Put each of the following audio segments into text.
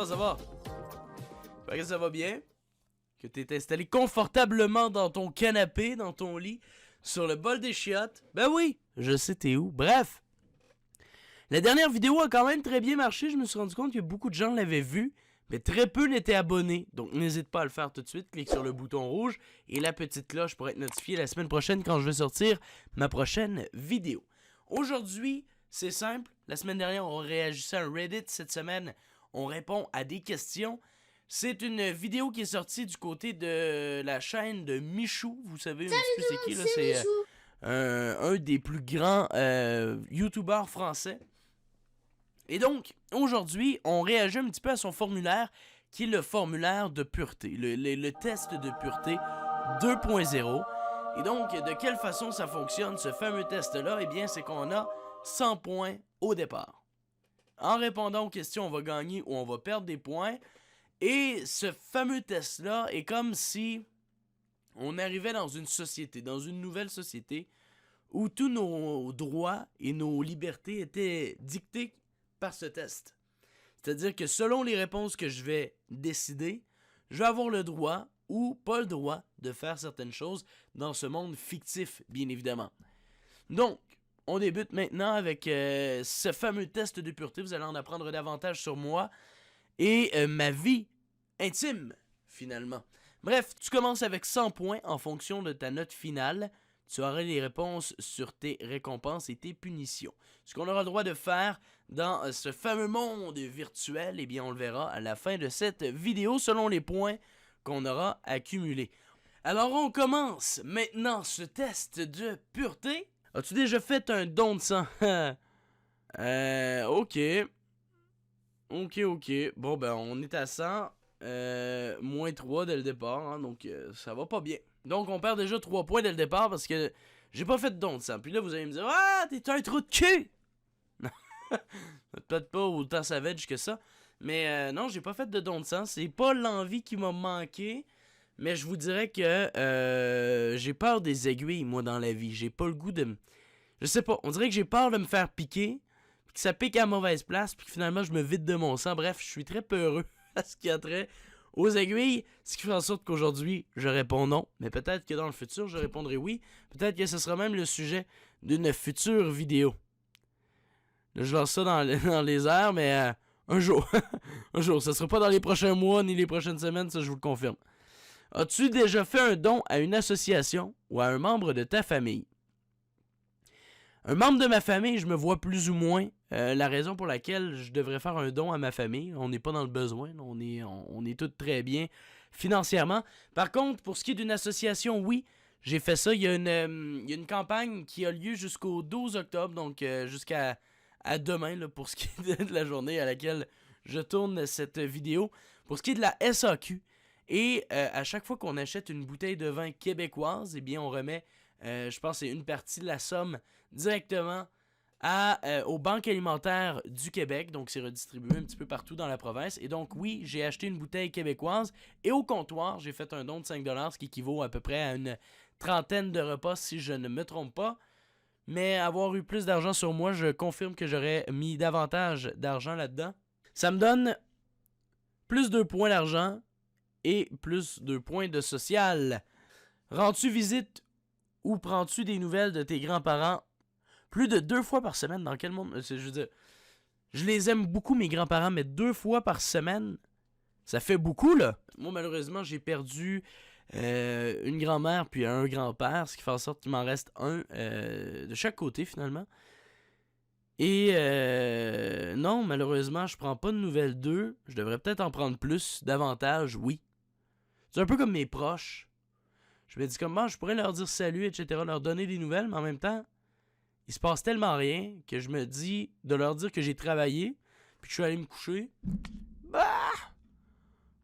comment ça va? J'espère que ça va bien. Que t'es installé confortablement dans ton canapé, dans ton lit, sur le bol des chiottes. Ben oui, je sais t'es où. Bref. La dernière vidéo a quand même très bien marché. Je me suis rendu compte que beaucoup de gens l'avaient vue, mais très peu n'étaient abonnés. Donc n'hésite pas à le faire tout de suite. Clique sur le bouton rouge et la petite cloche pour être notifié la semaine prochaine quand je vais sortir ma prochaine vidéo. Aujourd'hui, c'est simple. La semaine dernière, on réagissait à un Reddit. Cette semaine, on répond à des questions. C'est une vidéo qui est sortie du côté de la chaîne de Michou. Vous savez un petit peu c'est qui, là? C'est un des plus grands YouTubers français. Et donc, aujourd'hui, on réagit un petit peu à son formulaire, qui est le formulaire de pureté, le test de pureté 2.0. Et donc, de quelle façon ça fonctionne, ce fameux test-là? Eh bien, c'est qu'on a 100 points au départ. En répondant aux questions, on va gagner ou on va perdre des points. Et ce fameux test-là est comme si on arrivait dans une société, dans une nouvelle société, où tous nos droits et nos libertés étaient dictés par ce test. C'est-à-dire que selon les réponses que je vais décider, je vais avoir le droit ou pas le droit de faire certaines choses dans ce monde fictif, bien évidemment. Donc, on débute maintenant avec ce fameux test de pureté. Vous allez en apprendre davantage sur moi et ma vie intime, finalement. Bref, tu commences avec 100 points en fonction de ta note finale. Tu auras les réponses sur tes récompenses et tes punitions. Ce qu'on aura le droit de faire dans ce fameux monde virtuel, eh bien on le verra à la fin de cette vidéo selon les points qu'on aura accumulés. Alors on commence maintenant ce test de pureté. As-tu déjà fait un don de sang? Ok. Ok. Bon ben on est à 100. Moins 3 dès le départ, hein, donc ça va pas bien. Donc on perd déjà 3 points dès le départ parce que j'ai pas fait de don de sang. Puis là vous allez me dire, ah t'es un trou de cul! Peut-être pas autant savage que ça. Mais non, j'ai pas fait de don de sang. C'est pas l'envie qui m'a manqué. Mais je vous dirais que j'ai peur des aiguilles, moi, dans la vie. J'ai pas le goût de... Je sais pas, on dirait que j'ai peur de me faire piquer. Puis que ça pique à la mauvaise place. Puis que finalement je me vide de mon sang. Bref, je suis très peureux à ce qui a trait aux aiguilles, ce qui fait en sorte qu'aujourd'hui, je réponds non. Mais peut-être que dans le futur, je répondrai oui. Peut-être que ce sera même le sujet d'une future vidéo. Là, je lance ça dans les airs, mais un jour. Un jour. Ça sera pas dans les prochains mois ni les prochaines semaines, ça je vous le confirme. As-tu déjà fait un don à une association ou à un membre de ta famille? Un membre de ma famille, je me vois plus ou moins. La raison pour laquelle je devrais faire un don à ma famille, on n'est pas dans le besoin, on est tous très bien financièrement. Par contre, pour ce qui est d'une association, oui, j'ai fait ça. Il y a une campagne qui a lieu jusqu'au 12 octobre, donc jusqu'à demain, là, pour ce qui est de la journée à laquelle je tourne cette vidéo. Pour ce qui est de la SAQ, et à chaque fois qu'on achète une bouteille de vin québécoise, eh bien on remet, je pense que c'est une partie de la somme directement aux banques alimentaires du Québec. Donc c'est redistribué un petit peu partout dans la province. Et donc oui, j'ai acheté une bouteille québécoise et au comptoir, j'ai fait un don de 5$, ce qui équivaut à peu près à une trentaine de repas si je ne me trompe pas. Mais avoir eu plus d'argent sur moi, je confirme que j'aurais mis davantage d'argent là-dedans. Ça me donne plus 2 points d'argent et plus 2 points de social. Rends-tu visite ou prends-tu des nouvelles de tes grands-parents plus de 2 fois par semaine? Dans quel monde? Je veux dire, je les aime beaucoup, mes grands-parents, mais 2 fois par semaine, ça fait beaucoup, là. Moi, malheureusement, j'ai perdu une grand-mère puis un grand-père, ce qui fait en sorte qu'il m'en reste un de chaque côté, finalement. Et non, malheureusement, je prends pas de nouvelles d'eux. Je devrais peut-être en prendre plus, davantage, oui. C'est un peu comme mes proches. Je me dis comment je pourrais leur dire salut, etc., leur donner des nouvelles, mais en même temps, il se passe tellement rien que je me dis de leur dire que j'ai travaillé, puis que je suis allé me coucher. Bah!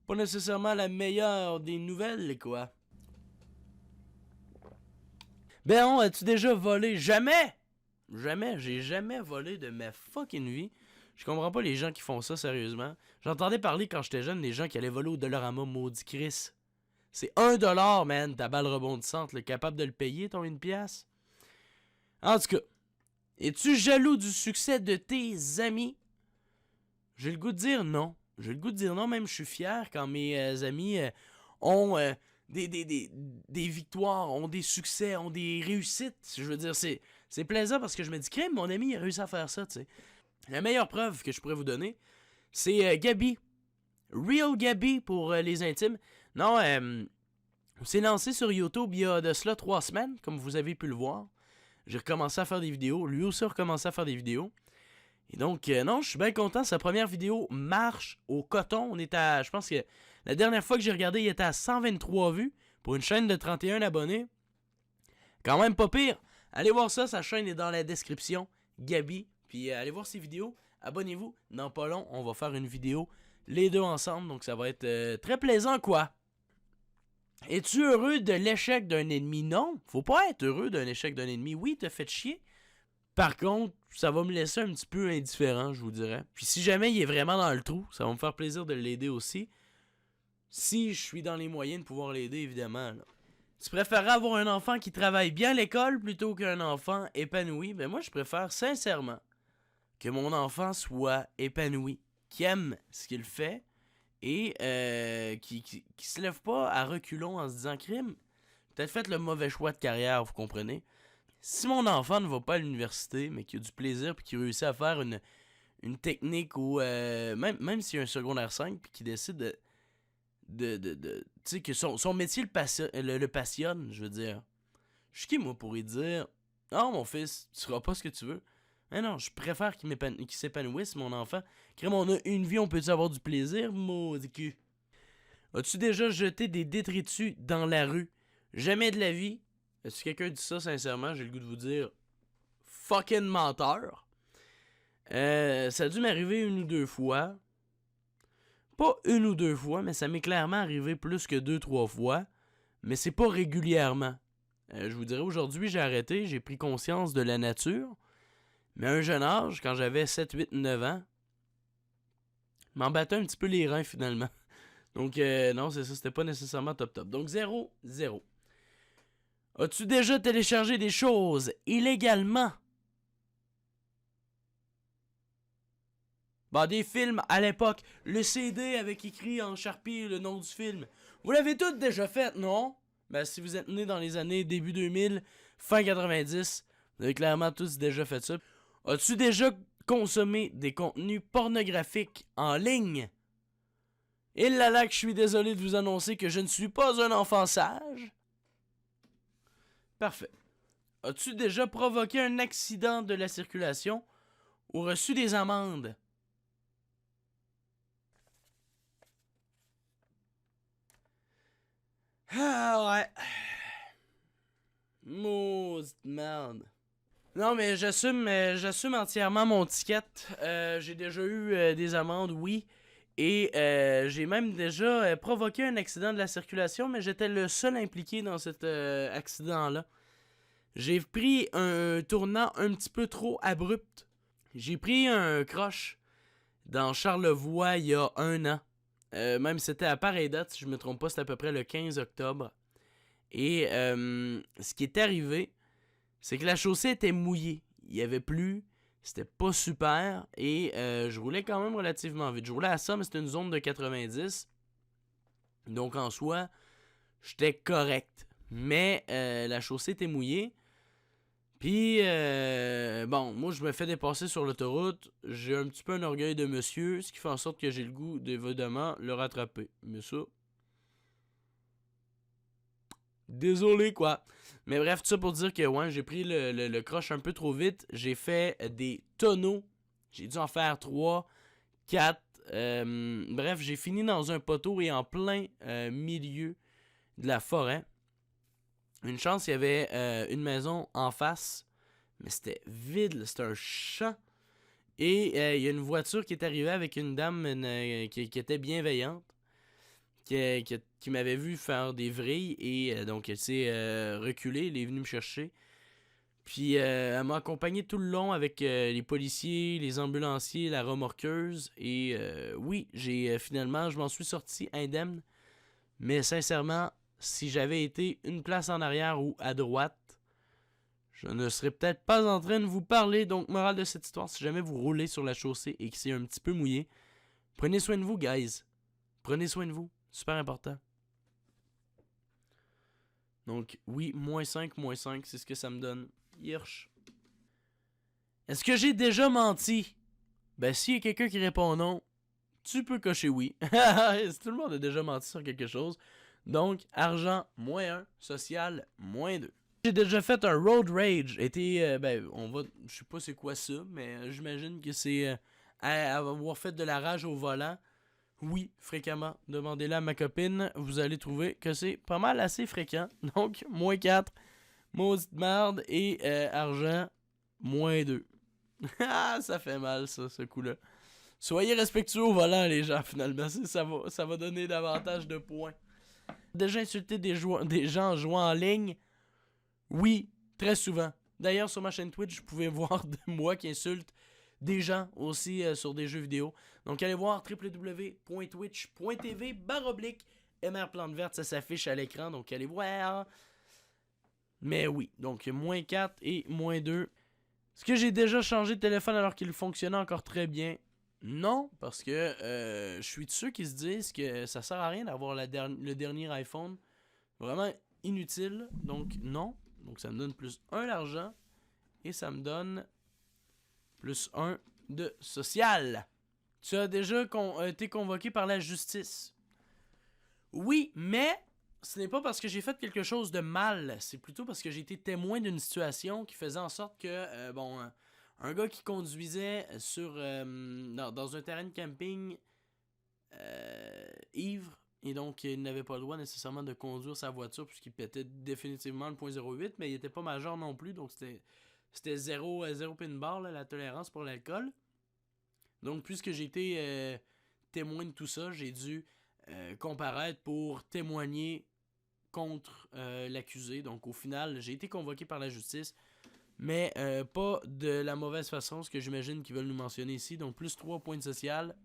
Pas nécessairement la meilleure des nouvelles, quoi. Ben, as-tu déjà volé? Jamais! Jamais, j'ai jamais volé de ma fucking vie. Je comprends pas les gens qui font ça, sérieusement. J'entendais parler quand j'étais jeune des gens qui allaient voler au Dollarama, maudit Chris. C'est 1$, man, ta balle rebondissante, là, capable de le payer, ton 1$. En tout cas, es-tu jaloux du succès de tes amis? J'ai le goût de dire non. J'ai le goût de dire non, même je suis fier quand mes amis ont des victoires, ont des succès, ont des réussites. Je veux dire, c'est plaisant parce que je me dis, crème, mon ami il a réussi à faire ça, tu sais. La meilleure preuve que je pourrais vous donner, c'est Gabi. Real Gabi pour les intimes. Non, on s'est lancé sur YouTube il y a de cela 3 semaines, comme vous avez pu le voir. J'ai recommencé à faire des vidéos. Lui aussi a recommencé à faire des vidéos. Et donc, non, je suis bien content. Sa première vidéo marche au coton. On est à, je pense que la dernière fois que j'ai regardé, il était à 123 vues pour une chaîne de 31 abonnés. Quand même pas pire. Allez voir ça, sa chaîne est dans la description. Gabi. Puis allez voir ses vidéos. Abonnez-vous. Dans pas long, on va faire une vidéo les deux ensemble. Donc ça va être très plaisant, quoi. Es-tu heureux de l'échec d'un ennemi? Non. Faut pas être heureux d'un échec d'un ennemi. Oui, t'as fait chier. Par contre, ça va me laisser un petit peu indifférent, je vous dirais. Puis si jamais il est vraiment dans le trou, ça va me faire plaisir de l'aider aussi. Si je suis dans les moyens de pouvoir l'aider, évidemment. Là. Tu préférerais avoir un enfant qui travaille bien à l'école plutôt qu'un enfant épanoui? Ben moi, je préfère sincèrement que mon enfant soit épanoui, qui aime ce qu'il fait et qui se lève pas à reculons en se disant crime. Peut-être fait le mauvais choix de carrière, vous comprenez? Si mon enfant ne va pas à l'université, mais qu'il a du plaisir et qu'il réussit à faire une technique ou même s'il y a un secondaire 5 puis qu'il décide tu sais, que son métier le passionne, je veux dire. Je suis qui, moi, pour lui dire non, mon fils, tu feras pas ce que tu veux. Mais non, je préfère qu'il s'épanouisse, mon enfant. Crème, on a une vie, on peut-tu avoir du plaisir, maudit cul? As-tu déjà jeté des détritus dans la rue? Jamais de la vie. Si quelqu'un dit ça, sincèrement, j'ai le goût de vous dire fucking menteur. Ça a dû m'arriver 1 ou 2 fois. Pas 1 ou 2 fois, mais ça m'est clairement arrivé plus que 2-3 fois. Mais c'est pas régulièrement. Je vous dirais, aujourd'hui, j'ai arrêté, j'ai pris conscience de la nature. Mais à un jeune âge, quand j'avais 7, 8, 9 ans, m'en battais un petit peu les reins finalement. Donc, non, c'est ça, c'était pas nécessairement top. Donc, 0, 0. As-tu déjà téléchargé des choses illégalement? Bah, des films à l'époque, le CD avec écrit en Sharpie le nom du film. Vous l'avez tous déjà fait, non? Ben, si vous êtes né dans les années début 2000, fin 90, vous avez clairement tous déjà fait ça. As-tu déjà consommé des contenus pornographiques en ligne? Et là que je suis désolé de vous annoncer que je ne suis pas un enfant sage. Parfait. As-tu déjà provoqué un accident de la circulation ou reçu des amendes? Ah ouais. Maudite merde. Non, mais j'assume entièrement mon ticket. J'ai déjà eu des amendes, oui. Et j'ai même déjà provoqué un accident de la circulation, mais j'étais le seul impliqué dans cet accident-là. J'ai pris un tournant un petit peu trop abrupt. J'ai pris un croche dans Charlevoix il y a 1 an. Même c'était à pareille date, si je me trompe pas, c'était à peu près le 15 octobre. Et ce qui est arrivé, c'est que la chaussée était mouillée. Il y avait plu, c'était pas super. Et je roulais quand même relativement vite. Je roulais à ça, mais c'était une zone de 90. Donc en soi, j'étais correct. Mais la chaussée était mouillée. Puis, bon, moi, je me fais dépasser sur l'autoroute. J'ai un petit peu un orgueil de monsieur, ce qui fait en sorte que j'ai le goût d'évidemment le rattraper. Mais ça... Désolé, quoi. Mais bref, tout ça pour dire que, ouais, j'ai pris le croche un peu trop vite. J'ai fait des tonneaux. J'ai dû en faire 3, 4. Bref, j'ai fini dans un poteau et en plein milieu de la forêt. Une chance, il y avait une maison en face, mais c'était vide, c'était un champ. Et il y a une voiture qui est arrivée avec une dame qui était bienveillante, qui m'avait vu faire des vrilles et donc elle s'est reculée, elle est venue me chercher. Puis elle m'a accompagné tout le long avec les policiers, les ambulanciers, la remorqueuse. Et oui, finalement, je m'en suis sorti indemne. Mais sincèrement, si j'avais été une place en arrière ou à droite, je ne serais peut-être pas en train de vous parler. Donc, morale de cette histoire, si jamais vous roulez sur la chaussée et que c'est un petit peu mouillé, Prenez soin de vous, guys. Prenez soin de vous. Super important. Donc, oui, -5, c'est ce que ça me donne. Hirsch. Est-ce que j'ai déjà menti? Ben, s'il y a quelqu'un qui répond non, tu peux cocher oui. Tout le monde a déjà menti sur quelque chose. Donc, argent, -1, social, -2. J'ai déjà fait un road rage. Je sais pas c'est quoi ça, mais j'imagine que c'est avoir fait de la rage au volant. Oui, fréquemment. Demandez-le à ma copine. Vous allez trouver que c'est pas mal assez fréquent. Donc, -4, maudite merde et argent, -2. Ah, ça fait mal, ça, ce coup-là. Soyez respectueux au volant, les gens, finalement. Ça va donner davantage de points. Déjà insulté des gens jouant en ligne? Oui, très souvent. D'ailleurs, sur ma chaîne Twitch, vous pouvez voir de moi qui insulte des gens aussi sur des jeux vidéo. Donc, allez voir www.twitch.tv/MR Plante Verte. Ça s'affiche à l'écran, donc allez voir. Mais oui, donc -4 et -2. Est-ce que j'ai déjà changé de téléphone alors qu'il fonctionnait encore très bien? Non, parce que je suis de ceux qui se disent que ça sert à rien d'avoir le dernier iPhone. Vraiment inutile. Donc non. Donc ça me donne +1 d'argent. Et ça me donne +1 de social. Tu as déjà été convoqué par la justice? Oui, mais ce n'est pas parce que j'ai fait quelque chose de mal. C'est plutôt parce que j'ai été témoin d'une situation qui faisait en sorte que, un gars qui conduisait dans un terrain de camping ivre, et donc il n'avait pas le droit nécessairement de conduire sa voiture puisqu'il pétait définitivement le .08, mais il n'était pas majeur non plus, donc c'était 0 pin bar, là, la tolérance pour l'alcool. Donc puisque j'ai été témoin de tout ça, j'ai dû comparaître pour témoigner contre l'accusé. Donc au final, j'ai été convoqué par la justice, mais pas de la mauvaise façon, ce que j'imagine qu'ils veulent nous mentionner ici. Donc +3 points de social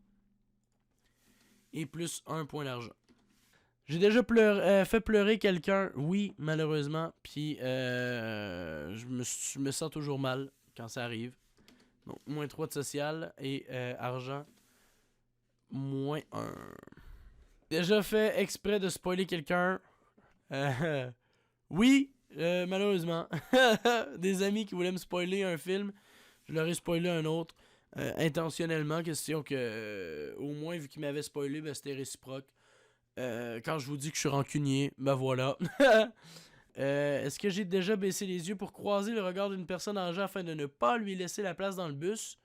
et +1 point d'argent. J'ai déjà fait pleurer quelqu'un, oui, malheureusement, puis je me sens toujours mal quand ça arrive. Donc -3 de social et argent, -1. Déjà fait exprès de spoiler quelqu'un? Oui, malheureusement. Des amis qui voulaient me spoiler un film, je leur ai spoilé un autre. Intentionnellement, question que au moins vu qu'ils m'avaient spoilé, ben, c'était réciproque. Quand je vous dis que je suis rancunier, ben voilà. Est-ce que j'ai déjà baissé les yeux pour croiser le regard d'une personne âgée afin de ne pas lui laisser la place dans le bus?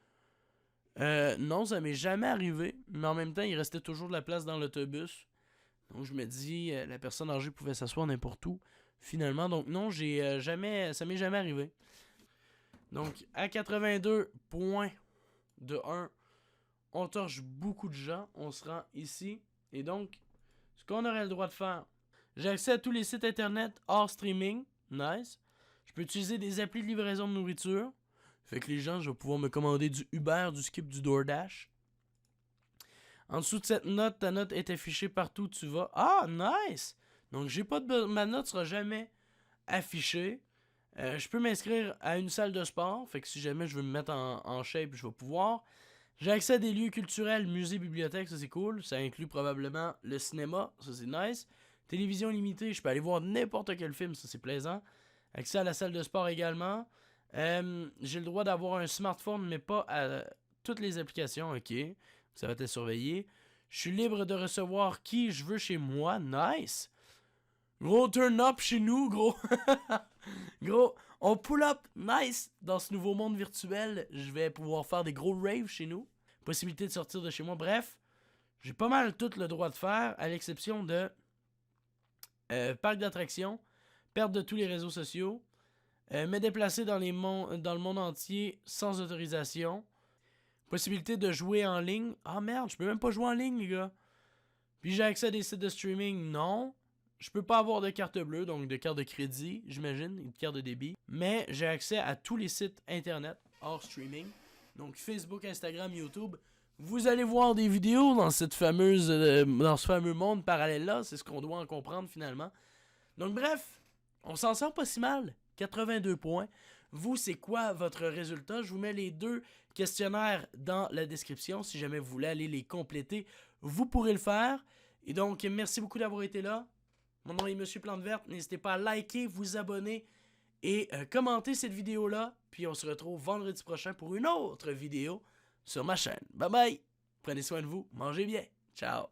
Non, ça m'est jamais arrivé, mais en même temps, il restait toujours de la place dans l'autobus. Donc je me dis, la personne âgée pouvait s'asseoir n'importe où, finalement. Donc non, ça m'est jamais arrivé. Donc à 82 points de 1, on torche beaucoup de gens, on se rend ici. Et donc, ce qu'on aurait le droit de faire, j'ai accès à tous les sites internet hors streaming, nice. Je peux utiliser des applis de livraison de nourriture. Fait que les gens, je vais pouvoir me commander du Uber, du Skip, du DoorDash. En dessous de cette note, ta note est affichée partout où tu vas. Ah, nice! Donc, ma note sera jamais affichée. Je peux m'inscrire à une salle de sport. Fait que si jamais je veux me mettre en shape, je vais pouvoir. J'ai accès à des lieux culturels, musées, bibliothèques, ça c'est cool. Ça inclut probablement le cinéma, ça c'est nice. Télévision limitée, je peux aller voir n'importe quel film, ça c'est plaisant. Accès à la salle de sport également. J'ai le droit d'avoir un smartphone, mais pas à toutes les applications, ok. Ça va être surveillé. Je suis libre de recevoir qui je veux chez moi, nice. Gros turn up chez nous, gros. Gros, on pull up, nice. Dans ce nouveau monde virtuel, je vais pouvoir faire des gros raves chez nous. Possibilité de sortir de chez moi, bref. J'ai pas mal tout le droit de faire, à l'exception de parc d'attractions, perte de tous les réseaux sociaux, me déplacer dans le monde entier sans autorisation, possibilité de jouer en ligne. Ah merde, je peux même pas jouer en ligne, les gars. Puis j'ai accès à des sites de streaming, non. Je peux pas avoir de carte bleue, donc de carte de crédit, j'imagine, et de carte de débit. Mais j'ai accès à tous les sites internet hors streaming. Donc Facebook, Instagram, YouTube. Vous allez voir des vidéos dans dans ce fameux monde parallèle-là. C'est ce qu'on doit en comprendre finalement. Donc bref, on s'en sort pas si mal. 82 points. Vous, c'est quoi votre résultat? Je vous mets les 2 questionnaires dans la description. Si jamais vous voulez aller les compléter, vous pourrez le faire. Et donc, merci beaucoup d'avoir été là. Mon nom est Monsieur Plante Verte. N'hésitez pas à liker, vous abonner et commenter cette vidéo-là. Puis on se retrouve vendredi prochain pour une autre vidéo sur ma chaîne. Bye bye! Prenez soin de vous, mangez bien. Ciao!